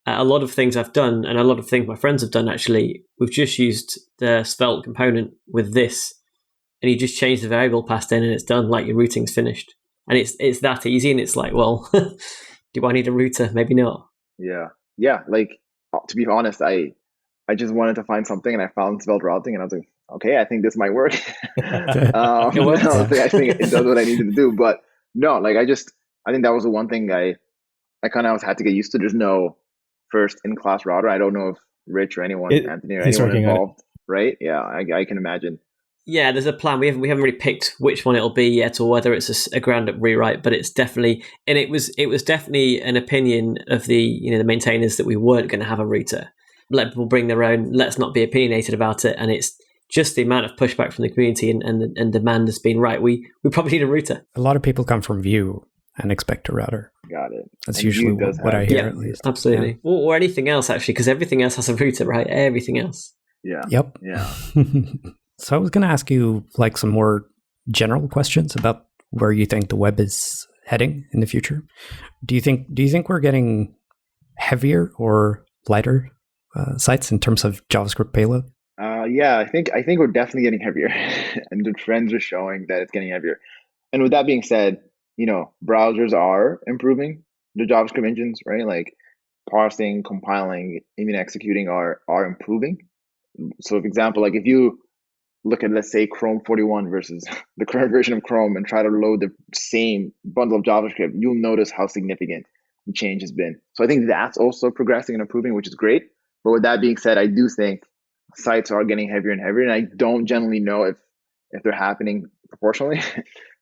a lot of things I've done, and a lot of things my friends have done, actually, we've just used the Svelte component with this, and you just change the variable passed in and it's done, like your routing's finished. And it's that easy, and it's like, well, do I need a router? Maybe not. Yeah. Like, to be honest, I just wanted to find something, and I found Svelte routing, and I was like, okay, I think this might work. I think it does what I needed to do. But no, like I think that was the one thing I kind of had to get used to. There's no first in-class router. I don't know if Rich or anyone, Anthony or anyone involved, right? Yeah, I can imagine. Yeah, there's a plan. We haven't really picked which one it'll be yet, or whether it's a ground up rewrite. But it's definitely, and it was definitely an opinion of the the maintainers that we weren't going to have a router. Let people bring their own. Let's not be opinionated about it. And it's just the amount of pushback from the community and demand has been, right, we probably need a router. A lot of people come from Vue and expect a router. Got it. That's usually what I hear, at least. Absolutely. Yeah. Or anything else, actually, because everything else has a router, right? Everything else. Yeah. Yep. Yeah. So I was going to ask you like some more general questions about where you think the web is heading in the future. Do you think we're getting heavier or lighter sites in terms of JavaScript payload? Yeah, I think we're definitely getting heavier, and the trends are showing that it's getting heavier. And with that being said, browsers are improving the JavaScript engines, right? Like parsing, compiling, even executing are improving. So, for example, like if you look at, let's say, Chrome 41 versus the current version of Chrome and try to load the same bundle of JavaScript, you'll notice how significant the change has been. So I think that's also progressing and improving, which is great. But with that being said, I do think sites are getting heavier and heavier, and I don't generally know if they're happening proportionally.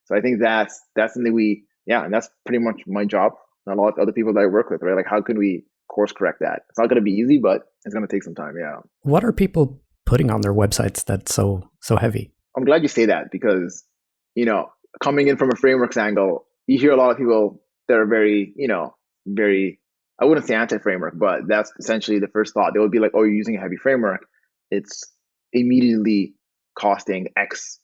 So I think that's something and that's pretty much my job and a lot of other people that I work with, right? Like, how can we course correct that? It's not going to be easy, but it's going to take some time. Yeah. What are people putting on their websites that's so heavy? I'm glad you say that, because coming in from a frameworks angle, you hear a lot of people that are very I wouldn't say anti-framework, but that's essentially the first thought. They would be like, oh, you're using a heavy framework, it's immediately costing X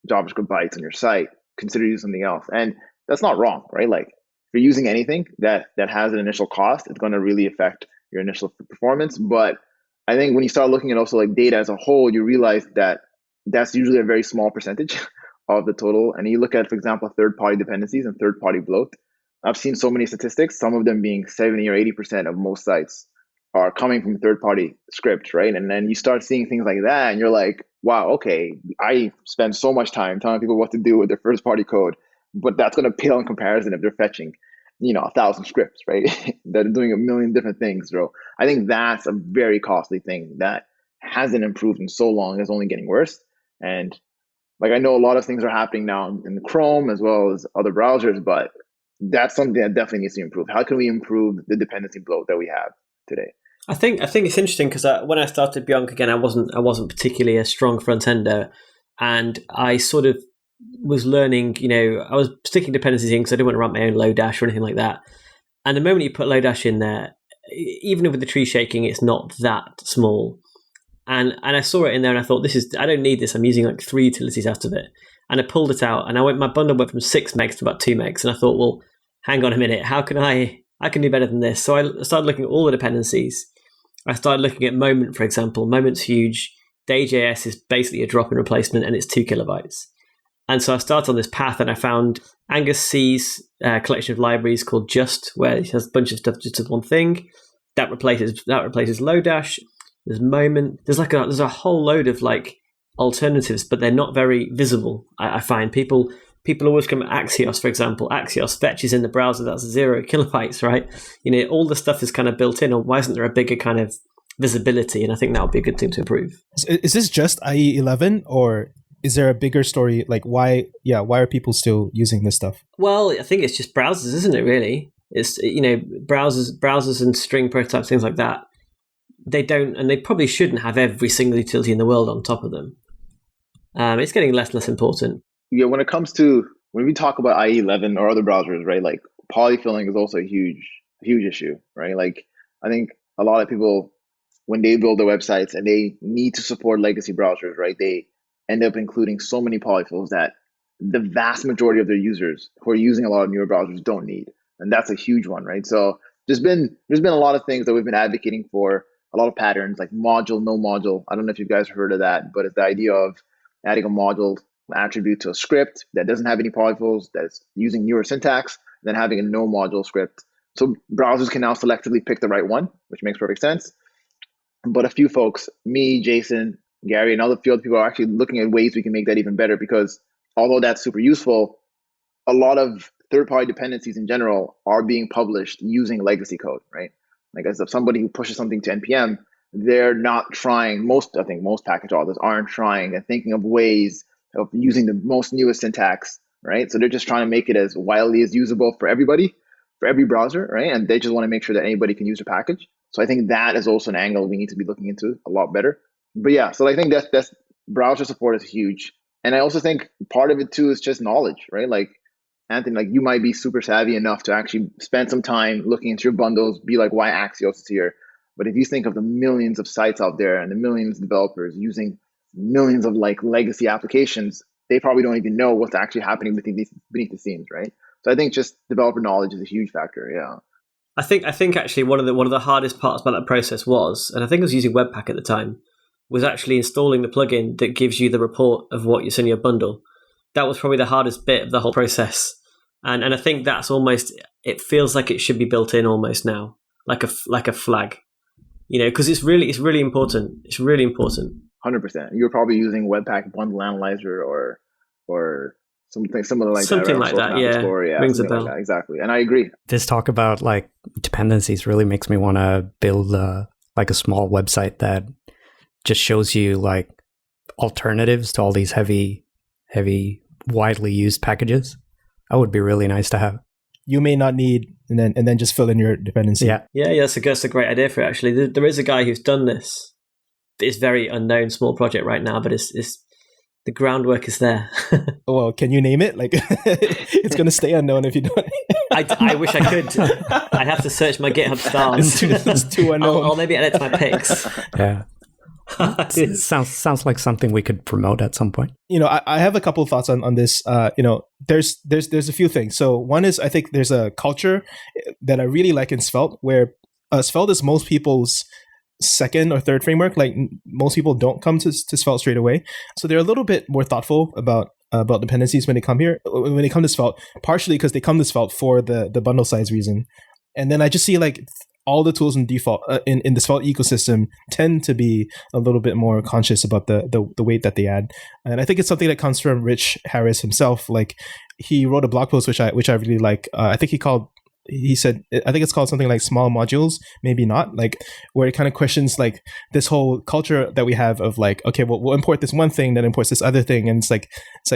JavaScript bytes on your site. Consider using something else. And that's not wrong, right? Like, if you're using anything that has an initial cost, it's going to really affect your initial performance. But I think when you start looking at also like data as a whole, you realize that that's usually a very small percentage of the total. And you look at, for example, third-party dependencies and third-party bloat. I've seen so many statistics, some of them being 70 or 80% of most sites are coming from third-party scripts, right? And then you start seeing things like that, and you're like, wow, okay, I spend so much time telling people what to do with their first-party code, but that's going to pale in comparison if they're fetching, 1,000 scripts, right? That are doing a million different things. So I think that's a very costly thing that hasn't improved in so long. It's only getting worse. And like, I know a lot of things are happening now in Chrome as well as other browsers, but that's something that definitely needs to improve. How can we improve the dependency bloat that we have today? I think it's interesting because when I started Beyonk, again, I wasn't particularly a strong front ender, and I sort of was learning. I was sticking dependencies in because I didn't want to run my own Lodash or anything like that. And the moment you put Lodash in there, even with the tree shaking, it's not that small. And I saw it in there, and I thought, I don't need this. I'm using like 3 utilities out of it. And I pulled it out, and my bundle went from 6 megs to about 2 megs. And I thought, well, hang on a minute, how can I do better than this? So I started looking at all the dependencies. I started looking at Moment, for example. Moment's huge. Day.js is basically a drop-in replacement, and it's 2 kilobytes. And so I started on this path, and I found Angus C's collection of libraries called Just, where it has a bunch of stuff just as one thing. That replaces Lodash. There's Moment. There's a whole load of like alternatives, but they're not very visible. I find people always come at Axios, for example. Axios fetches in the browser, that's 0 kilobytes, right? All the stuff is kind of built in. Or why isn't there a bigger kind of visibility? And I think that would be a good thing to improve. Is this just IE 11, or is there a bigger story? Like why are people still using this stuff? Well, I think it's just browsers, isn't it, really? It's, browsers and string prototypes, things like that. They don't, and they probably shouldn't have every single utility in the world on top of them. It's getting less and less important. Yeah, when we talk about IE 11 or other browsers, right? Like polyfilling is also a huge issue, right? Like I think a lot of people, when they build their websites and they need to support legacy browsers, right? They end up including so many polyfills that the vast majority of their users who are using a lot of newer browsers don't need. And that's a huge one, right? So there's been a lot of things that we've been advocating for, a lot of patterns like module, no module. I don't know if you guys heard of that, but it's the idea of adding a module attribute to a script that doesn't have any polyfills, that's using newer syntax, then having a no module script. So browsers can now selectively pick the right one, which makes perfect sense. But a few folks, me, Jason, Gary, and other few other people are actually looking at ways we can make that even better, because although that's super useful, a lot of third-party dependencies in general are being published using legacy code, right? Like as if somebody who pushes something to NPM, they're not trying, I think most package authors aren't trying and thinking of ways of using the most newest syntax, right? So they're just trying to make it as widely as usable for everybody, for every browser, right? And they just want to make sure that anybody can use a package. So I think that is also an angle we need to be looking into a lot better. But yeah, so I think that's browser support is huge. And I also think part of it too is just knowledge, right? Like Anthony, like you might be super savvy enough to actually spend some time looking into your bundles, be like, why Axios is here. But if you think of the millions of sites out there and the millions of developers using millions of like legacy applications, they probably don't even know what's actually happening beneath the scenes, right? So I think just developer knowledge is a huge factor. Yeah. I think actually one of the hardest parts about that process was, and I think I was using Webpack at the time, was actually installing the plugin that gives you the report of what you send in your bundle. That was probably the hardest bit of the whole process. And I think that's almost, it feels like it should be built in almost now, like a flag, because it's really important. It's really important. 100%. You're probably using Webpack Bundle Analyzer or something similar like that. Something like that, yeah. Rings a bell. Like exactly. And I agree. This talk about like dependencies really makes me want to build like a small website that just shows you like alternatives to all these heavy, widely used packages. That would be really nice to have. You may not need, and then just fill in your dependency. Yeah. That's a great idea for it, actually. There is a guy who's done this. It's a very unknown small project right now, but it's the groundwork is there. Well, can you name it? Like, it's going to stay unknown if you don't. I wish I could. I'd have to search my GitHub stars. It's too unknown. I'll maybe edit my picks. Yeah. It sounds like something we could promote at some point. I have a couple of thoughts on this. There's a few things. So one is, I think there's a culture that I really like in Svelte, where Svelte is most people's second or third framework. Like most people don't come to Svelte straight away, so they're a little bit more thoughtful about dependencies when they come to Svelte. Partially because they come to Svelte for the bundle size reason, and then I just see like all the tools in default in the Svelte ecosystem tend to be a little bit more conscious about the weight that they add, and I think it's something that comes from Rich Harris himself. Like he wrote a blog post which I really like. He said, I think it's called something like small modules, maybe not, like where it kind of questions like this whole culture that we have of like, okay, well, we'll import this one thing that imports this other thing. And it's like,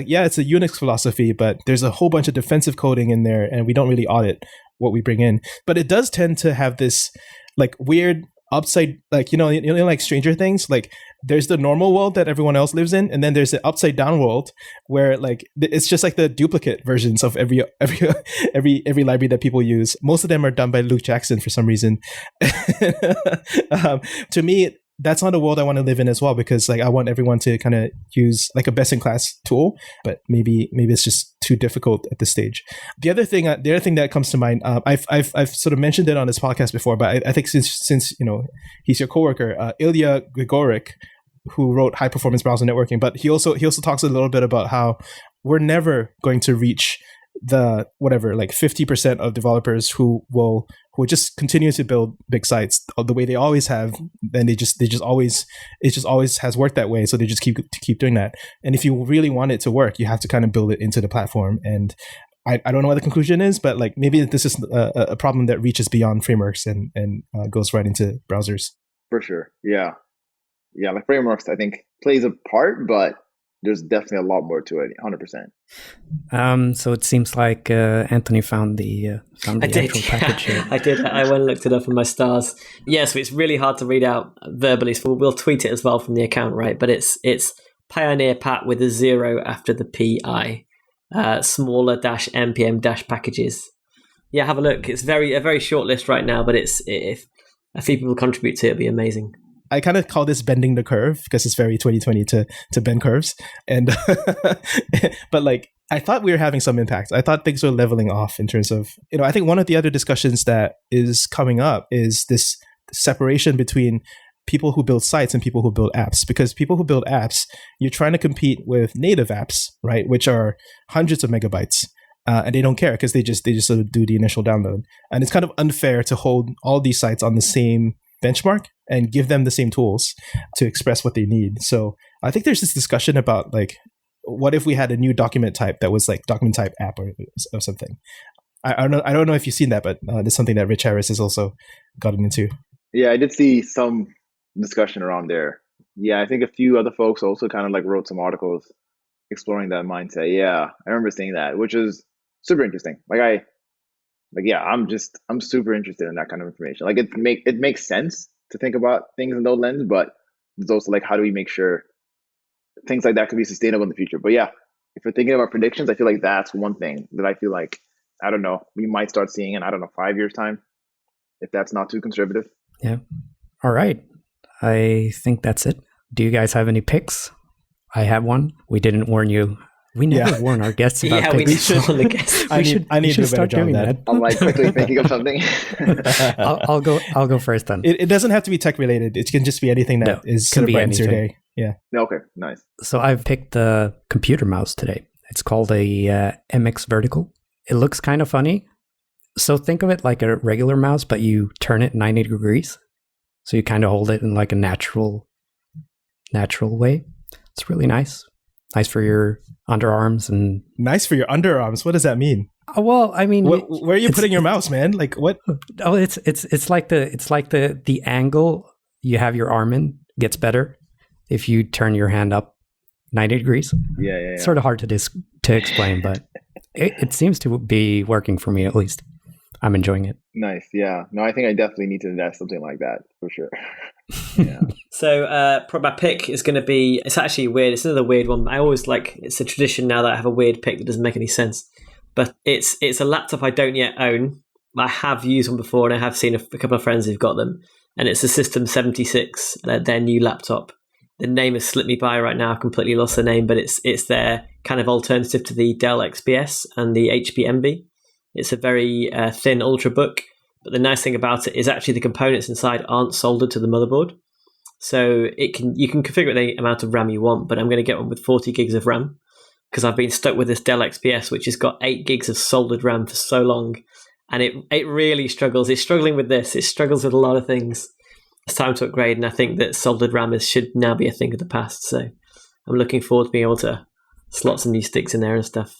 yeah, it's a Unix philosophy, but there's a whole bunch of defensive coding in there and we don't really audit what we bring in. But it does tend to have this like weird upside, like, like Stranger Things, like there's the normal world that everyone else lives in, and then there's the upside down world where like it's just like the duplicate versions of every library that people use. Most of them are done by Luke Jackson for some reason. To me, that's not a world I want to live in as well, because like I want everyone to kind of use like a best in class tool, but maybe it's just too difficult at this stage. The other thing that comes to mind, I've sort of mentioned it on this podcast before, but I think since he's your coworker, Ilya Grigorik, who wrote High Performance Browser Networking, but he also talks a little bit about how we're never going to reach the whatever, like 50% of developers who just continue to build big sites the way they always have. Then it just always has worked that way. So they just keep doing that. And if you really want it to work, you have to kind of build it into the platform. And I don't know what the conclusion is, but like maybe this is a problem that reaches beyond frameworks and goes right into browsers. For sure. Yeah. Like frameworks, I think plays a part, but there's definitely a lot more to it. 100%. So it seems like Anthony found the actual package here. I did. I went and looked it up in my stars. So it's really hard to read out verbally. So we'll tweet it as well from the account, right? But it's Pioneer Pat with a 0 after the PI. Smaller -npm packages. Yeah, have a look. It's a very short list right now, but if a few people contribute to it, it'll be amazing. I kind of call this bending the curve because it's very 2020 to bend curves. And but like I thought we were having some impact. I thought things were leveling off in terms of, I think one of the other discussions that is coming up is this separation between people who build sites and people who build apps. Because people who build apps, you're trying to compete with native apps, right, which are hundreds of megabytes. And they don't care because they just sort of do the initial download. And it's kind of unfair to hold all these sites on the same benchmark and give them the same tools to express what they need. So I think there's this discussion about like, what if we had a new document type that was like document type app or something? I don't know if you've seen that, but there's something that Rich Harris has also gotten into. Yeah, I did see some discussion around there. Yeah, I think a few other folks also kind of like wrote some articles exploring that mindset. Yeah, I remember seeing that, which is super interesting. I'm super interested in that kind of information. Like it makes sense to think about things in those lenses, but it's also like, how do we make sure things like that could be sustainable in the future? But yeah, if we're thinking about predictions, I feel like that's one thing that I feel like, I don't know, we might start seeing in, 5 years time, if that's not too conservative. Yeah. All right. I think that's it. Do you guys have any picks? I have one. We didn't warn you. We never warn our guests about picks. We should warn the guests. I need to start doing that. I'm like quickly thinking of something. I'll go first then. It doesn't have to be tech related. It can just be anything that sort of brightens your day. Yeah. Okay. Nice. So I've picked the computer mouse today. It's called a MX Vertical. It looks kind of funny. So think of it like a regular mouse, but you turn it 90 degrees. So you kind of hold it in like a natural way. It's really nice. Nice for your underarms and nice for your underarms. What does that mean? Well, I mean, where are you putting your mouse, man? Like what? Oh, it's like the angle you have your arm in gets better if you turn your hand up 90 degrees. Yeah. It's sort of hard to explain, but it seems to be working for me at least. I'm enjoying it. Nice. Yeah. No, I think I definitely need to invest something like that for sure. Yeah. So my pick is going to be, it's actually weird. It's another weird one. I always it's a tradition now that I have a weird pick that doesn't make any sense. But it's a laptop I don't yet own. I have used one before and I have seen a couple of friends who've got them. And it's a System 76, their new laptop. The name has slipped me by right now. I've completely lost the name, but it's their kind of alternative to the Dell XPS and the HP Envy. It's a very thin Ultrabook, but the nice thing about it is actually the components inside aren't soldered to the motherboard. So you can configure the amount of RAM you want, but I'm going to get one with 40 gigs of RAM because I've been stuck with this Dell XPS, which has got 8 gigs of soldered RAM for so long. And it really struggles. It's struggling with this. It struggles with a lot of things. It's time to upgrade, and I think that soldered RAM should now be a thing of the past. So I'm looking forward to being able to slot some new sticks in there and stuff.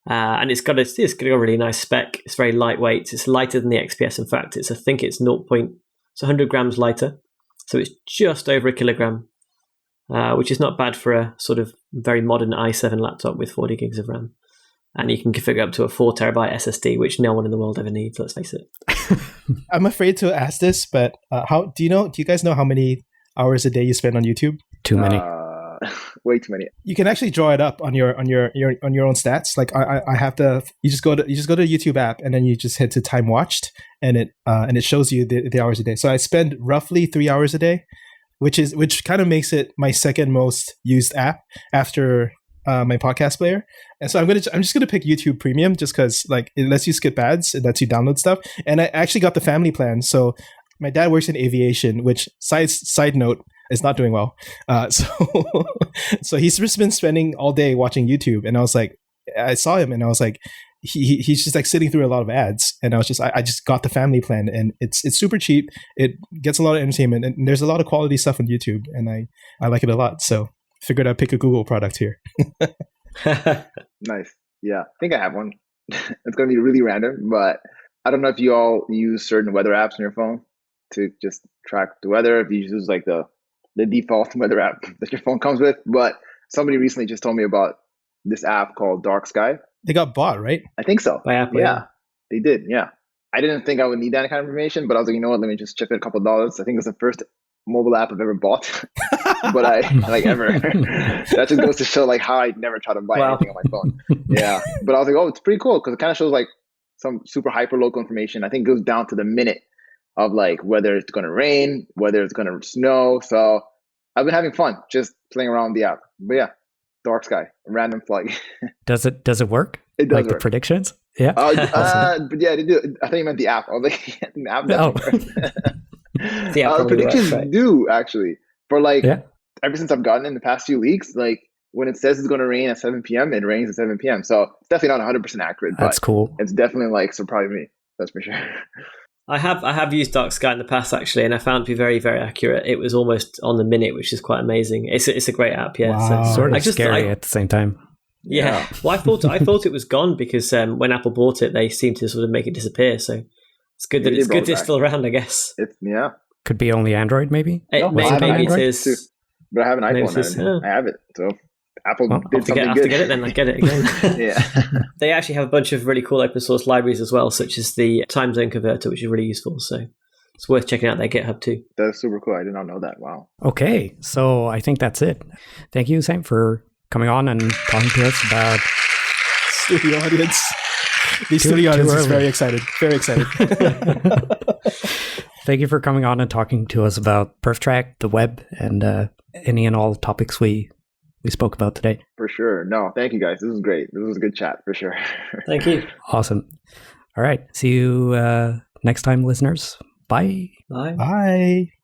And it's got a really nice spec. It's very lightweight. It's lighter than the XPS. In fact, I think it's 100 grams lighter. So it's just over a kilogram, which is not bad for a sort of very modern i7 laptop with 40 gigs of RAM. And you can configure up to a 4 terabyte SSD, which no one in the world ever needs, let's face it. I'm afraid to ask this, but do you guys know how many hours a day you spend on YouTube? Too many. Way too many. You can actually draw it up on your own stats. Like I have to. You just go to the YouTube app and then you just hit to time watched, and it shows you the hours a day. So I spend roughly 3 hours a day, which kind of makes it my second most used app after my podcast player. And so I'm just gonna pick YouTube Premium just because like it lets you skip ads, it lets you download stuff, and I actually got the family plan. So my dad works in aviation, which side note. is not doing well. So he's just been spending all day watching YouTube, and I saw him, and I was like, he's just like sitting through a lot of ads, and I just got the family plan, and it's super cheap. It gets a lot of entertainment, and there's a lot of quality stuff on YouTube, and I like it a lot. So figured I'd pick a Google product here. Nice. Yeah, I think I have one. It's going to be really random, but I don't know if you all use certain weather apps on your phone to just track the weather. If you use like the default weather app that your phone comes with, but somebody recently just told me about this app called Dark Sky. They got bought, right? I think so. By Apple, yeah, they did. Yeah, I didn't think I would need that kind of information, but I was like, you know what? Let me just chip in a couple of dollars. I think it's the first mobile app I've ever bought, but I like ever. That just goes to show like how I never try to buy anything on my phone. Yeah, but I was like, oh, it's pretty cool because it kind of shows like some super hyper local information. I think it goes down to the minute of like whether it's going to rain, whether it's going to snow. So I've been having fun just playing around with the app. But yeah, Dark Sky, random plug. Does it work? It does like work. The predictions? Yeah. But yeah, they do. I thought you meant the app. I was like, the app doesn't work. The app predictions works, right? do actually. For like ever since I've gotten in the past few weeks, like when it says it's going to rain at 7 p.m., it rains at 7 p.m. So it's definitely not 100% accurate. That's cool. It's definitely like surprised me. That's for sure. I have used Dark Sky in the past actually, and I found it to be very, very accurate. It was almost on the minute, which is quite amazing. It's a great app, yeah. Wow. So, Sort of scary at the same time. Yeah. Well, I thought it was gone because when Apple bought it, they seemed to sort of make it disappear. So it's good that it's still around, I guess. Could be only Android, maybe. Maybe it is. Too. But I have an iPhone and I have it, so Apple did something good. I have to get it then. I get it again. Yeah. They actually have a bunch of really cool open source libraries as well, such as the time zone converter, which is really useful. So it's worth checking out their GitHub too. That's super cool. I did not know that. Wow. Okay, so I think that's it. Thank you, Sam, for coming on and talking to us about studio audience. The studio audience is very excited. Very excited. Thank you for coming on and talking to us about PerfTrack, the web, and any and all topics we spoke about today. For sure. No, thank you guys. This was great. This was a good chat for sure. Thank you. Awesome. All right. See you next time, listeners. Bye. Bye. Bye.